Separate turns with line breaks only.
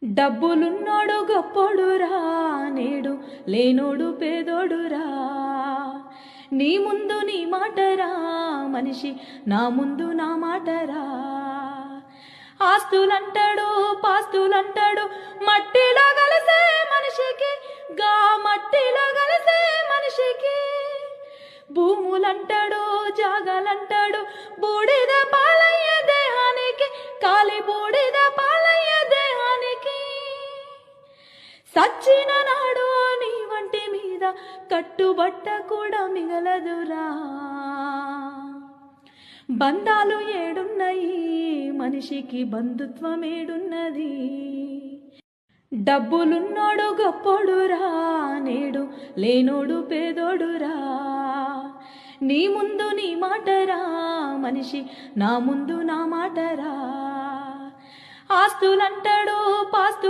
డబ్బులున్నోడు గొప్పోడురా, నేడు లేనోడు పేదోడురా. నీ ముందు నీ మాటరా మనిషి, నా ముందు నా మాటరా. ఆస్తులంటాడు పాస్తులంటాడు, మట్టిలో కలిసే మనిషికి, గా మట్టిలో కలిసే మనిషికి. భూములంటాడు జాగాలంటాడు, బూడిద పాలయ్య దేహానికి, కాలి బూడిద పాలయ్య దేహానికి. సచ్చిన నాడు నీ వంటి మీద కట్టుబట్ట కూడా మిగలదురా. బంధాలు ఏడున్నాయి మనిషికి, బంధుత్వం ఏడున్నది. డబ్బులున్నోడు గొప్పోడురా, నేడు లేనోడు పేదోడురా. నీ ముందు నీ మాటరా మనిషి, నా ముందు నా మాటరా. ఆస్తులంటాడు